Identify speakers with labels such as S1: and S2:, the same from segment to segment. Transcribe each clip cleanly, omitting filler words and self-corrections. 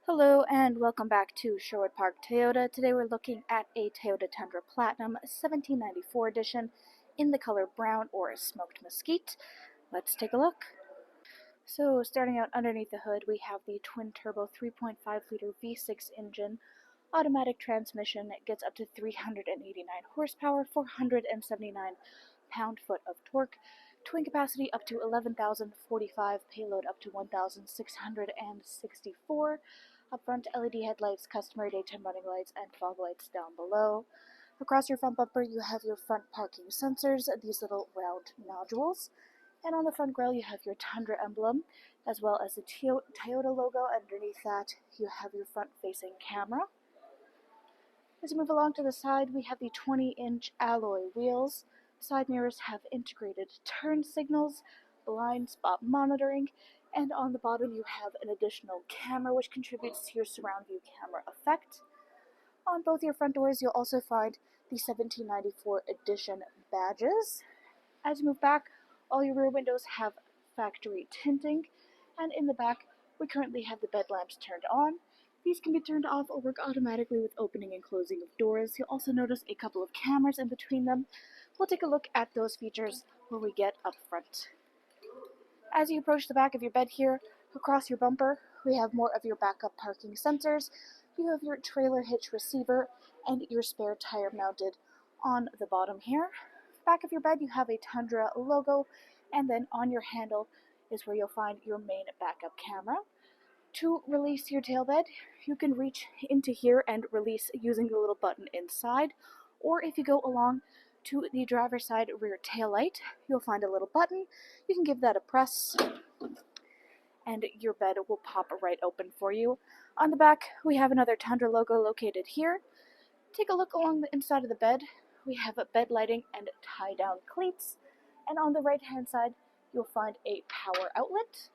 S1: Hello and welcome back to Sherwood Park Toyota. Today we're looking at a Toyota Tundra Platinum 1794 edition in the color brown or smoked mesquite. Let's take a look. So starting out underneath the hood, we have the twin-turbo 3.5-liter V6 engine, automatic transmission. It gets up to 389 horsepower, 479 pound-foot of torque, towing capacity up to 11,045, payload up to 1,664. Up front, LED headlights, customary daytime running lights, and fog lights down below. Across your front bumper, you have your front parking sensors, these little round nodules. And on the front grille, you have your Tundra emblem, as well as the Toyota logo. Underneath that, you have your front-facing camera. As you move along to the side, we have the 20-inch alloy wheels. Side mirrors have integrated turn signals, blind spot monitoring, and on the bottom you have an additional camera which contributes to your surround view camera effect. On both your front doors, you'll also find the 1794 edition badges. As you move back, all your rear windows have factory tinting, and in the back, we currently have the bed lamps turned on. These can be turned off or work automatically with opening and closing of doors. You'll also notice a couple of cameras in between them. We'll take a look at those features when we get up front. As you approach the back of your bed here, across your bumper, we have more of your backup parking sensors. You have your trailer hitch receiver and your spare tire mounted on the bottom here. Back of your bed, you have a Tundra logo, and then on your handle is where you'll find your main backup camera. To release your tail bed, you can reach into here and release using the little button inside, or if you go along to the driver's side rear tail light, you'll find a little button. You can give that a press, and your bed will pop right open for you. On the back, we have another Tundra logo located here. Take a look along the inside of the bed. We have a bed lighting and tie-down cleats, and on the right-hand side, you'll find a power outlet.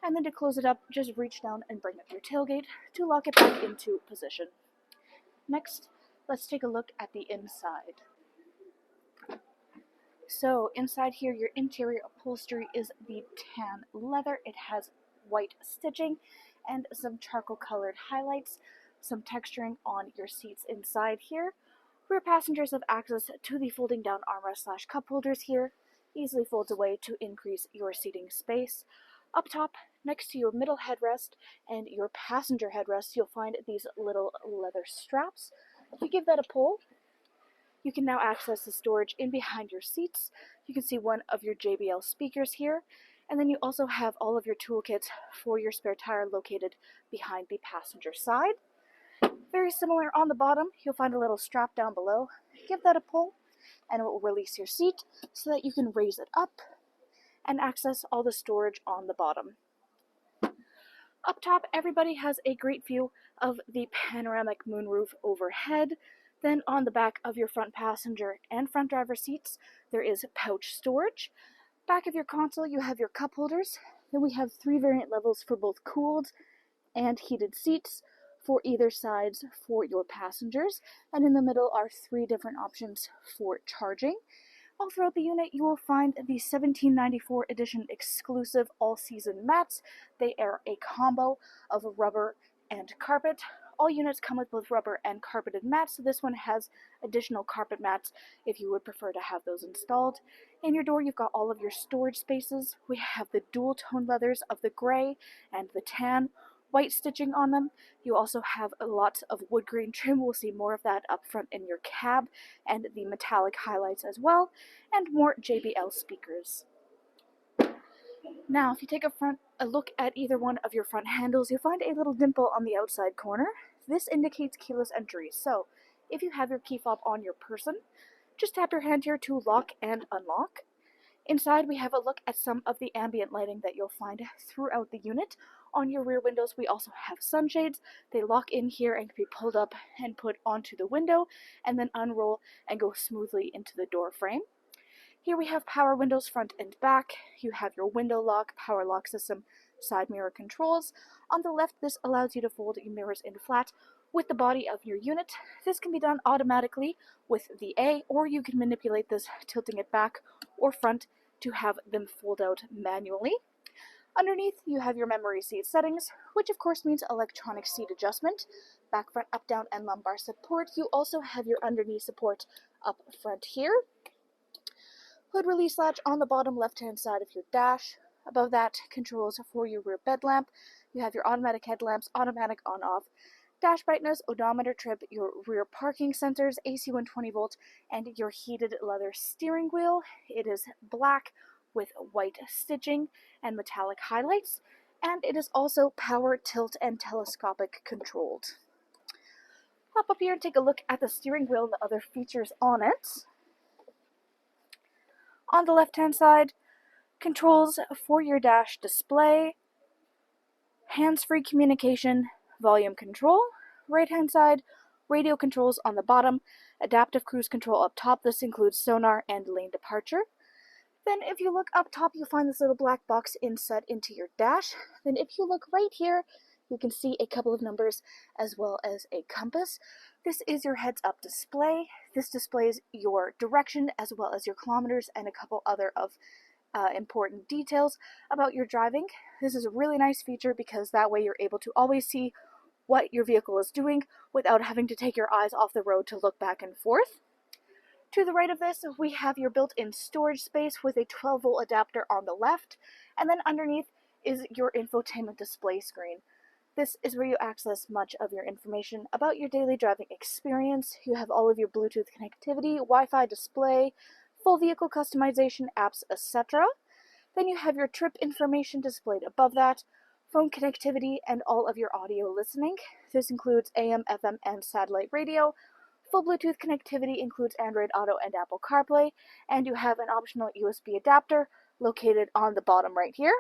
S1: And then to close it up, just reach down and bring up your tailgate to lock it back into position. Next, let's take a look at the inside. So inside here, your interior upholstery is the tan leather. It has white stitching and some charcoal colored highlights, some texturing on your seats inside here. Rear passengers have access to the folding down armrest / cup holders here. Easily folds away to increase your seating space. Up top, next to your middle headrest and your passenger headrest, you'll find these little leather straps. If you give that a pull, you can now access the storage in behind your seats. You can see one of your JBL speakers here, and then you also have all of your toolkits for your spare tire located behind the passenger side. Very similar on the bottom, you'll find a little strap down below. Give that a pull, and it will release your seat so that you can raise it up and access all the storage on the bottom. Up top, everybody has a great view of the panoramic moonroof overhead. Then on the back of your front passenger and front driver seats, there is pouch storage. Back of your console, you have your cup holders. Then we have 3 variant levels for both cooled and heated seats for either sides for your passengers. And in the middle are 3 different options for charging. All throughout the unit, you will find the 1794 edition exclusive all-season mats. They are a combo of rubber and carpet. All units come with both rubber and carpeted mats, so this one has additional carpet mats if you would prefer to have those installed. In your door, you've got all of your storage spaces. We have the dual tone leathers of the gray and the tan, white stitching on them. You also have lots of wood grain trim. We'll see more of that up front in your cab, and the metallic highlights as well, and more JBL speakers. Now, if you take a look at either one of your front handles, you'll find a little dimple on the outside corner. This indicates keyless entry, so if you have your key fob on your person, just tap your hand here to lock and unlock. Inside, we have a look at some of the ambient lighting that you'll find throughout the unit. On your rear windows, we also have sunshades. They lock in here and can be pulled up and put onto the window, and then unroll and go smoothly into the door frame. Here we have power windows front and back. You have your window lock, power lock system, side mirror controls. On the left, this allows you to fold your mirrors in flat with the body of your unit. This can be done automatically with the A, or you can manipulate this tilting it back or front to have them fold out manually. Underneath, you have your memory seat settings, which of course means electronic seat adjustment, back, front, up, down, and lumbar support. You also have your underneath support up front here. Hood release latch on the bottom left-hand side of your dash. Above that, controls for your rear bed lamp. You have your automatic headlamps, automatic on-off, dash brightness, odometer trip, your rear parking sensors, AC 120 volt, and your heated leather steering wheel. It is black with white stitching and metallic highlights, and it is also power, tilt, and telescopic controlled. Hop up here and take a look at the steering wheel and the other features on it. On the left-hand side, controls for your dash display, hands-free communication, volume control. Right-hand side, radio controls on the bottom, adaptive cruise control up top. This includes sonar and lane departure. Then if you look up top, you'll find this little black box inset into your dash. Then if you look right here, you can see a couple of numbers as well as a compass. This is your heads-up display. This displays your direction as well as your kilometers and a couple other of important details about your driving. This is a really nice feature because that way you're able to always see what your vehicle is doing without having to take your eyes off the road to look back and forth. To the right of this, we have your built-in storage space with a 12-volt adapter on the left, and then underneath is your infotainment display screen. This is where you access much of your information about your daily driving experience. You have all of your Bluetooth connectivity, Wi-Fi display, full vehicle customization, apps, etc. Then you have your trip information displayed above that, phone connectivity, and all of your audio listening. This includes AM, FM, and satellite radio. Full Bluetooth connectivity includes Android Auto and Apple CarPlay, and you have an optional USB adapter located on the bottom right here.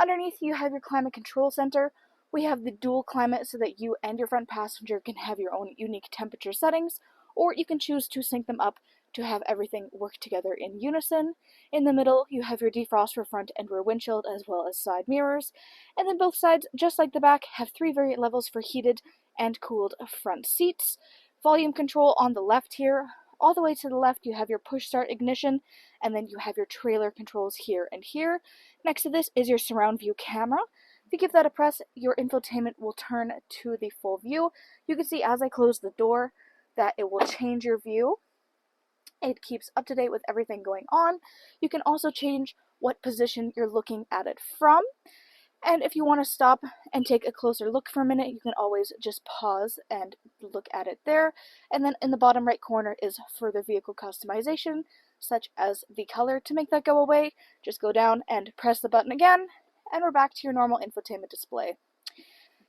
S1: Underneath, you have your climate control center. We have the dual climate so that you and your front passenger can have your own unique temperature settings, or you can choose to sync them up to have everything work together in unison. In the middle, you have your defrost for front and rear windshield as well as side mirrors. And then both sides, just like the back, have 3 variant levels for heated and cooled front seats. Volume control on the left here. All the way to the left, you have your push start ignition, and then you have your trailer controls here and here. Next to this is your surround view camera. If you give that a press, your infotainment will turn to the full view. You can see as I close the door that it will change your view. It keeps up to date with everything going on. You can also change what position you're looking at it from. And if you want to stop and take a closer look for a minute, you can always just pause and look at it there. And then in the bottom right corner is further vehicle customization, such as the color. To make that go away, just go down and press the button again, and we're back to your normal infotainment display.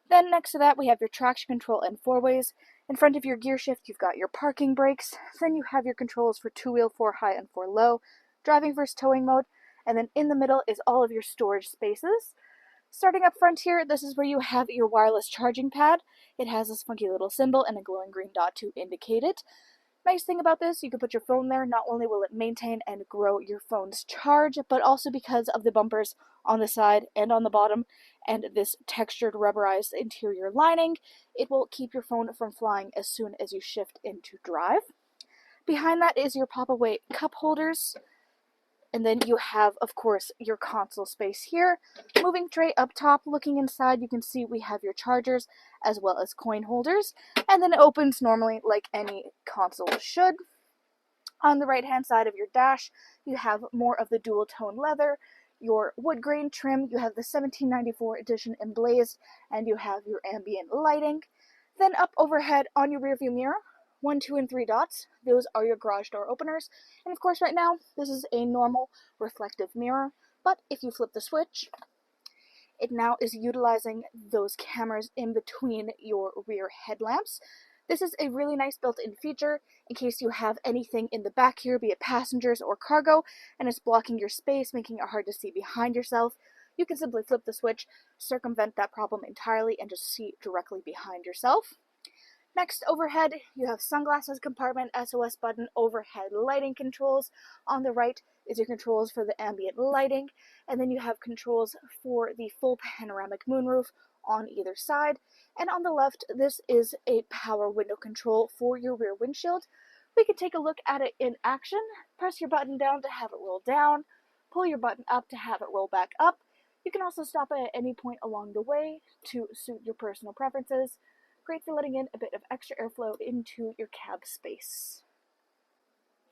S1: Then next to that, we have your traction control and 4-ways. In front of your gear shift, you've got your parking brakes. Then you have your controls for 2-wheel, 4 high and 4 low, driving versus towing mode. And then in the middle is all of your storage spaces. Starting up front here, this is where you have your wireless charging pad. It has this funky little symbol and a glowing green dot to indicate it. Nice thing about this, you can put your phone there. Not only will it maintain and grow your phone's charge, but also because of the bumpers on the side and on the bottom and this textured rubberized interior lining, it will keep your phone from flying as soon as you shift into drive. Behind that is your pop-away cup holders. And then you have, of course, your console space here. Moving tray up top, looking inside, you can see we have your chargers as well as coin holders. And then it opens normally like any console should. On the right-hand side of your dash, you have more of the dual-tone leather, your wood grain trim, you have the 1794 edition emblazed, and you have your ambient lighting. Then up overhead on your rearview mirror, 1, 2, and 3 dots. Those are your garage door openers. And of course right now, this is a normal reflective mirror, but if you flip the switch, it now is utilizing those cameras in between your rear headlamps. This is a really nice built-in feature in case you have anything in the back here, be it passengers or cargo, and it's blocking your space, making it hard to see behind yourself. You can simply flip the switch, circumvent that problem entirely, and just see directly behind yourself. Next, overhead, you have sunglasses compartment, SOS button, overhead lighting controls. On the right is your controls for the ambient lighting, and then you have controls for the full panoramic moonroof on either side. And on the left, this is a power window control for your rear windshield. We can take a look at it in action. Press your button down to have it roll down, pull your button up to have it roll back up. You can also stop at any point along the way to suit your personal preferences. Great for letting in a bit of extra airflow into your cab space.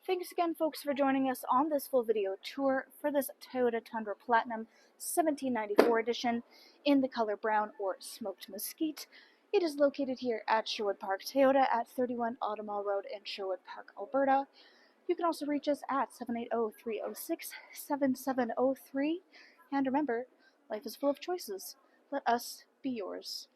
S1: Thanks again, folks, for joining us on this full video tour for this Toyota Tundra Platinum 1794 edition in the color brown or smoked mesquite. It is located here at Sherwood Park Toyota at 31 Automall Road in Sherwood Park, Alberta. You can also reach us at 780-306-7703. And remember, life is full of choices. Let us be yours.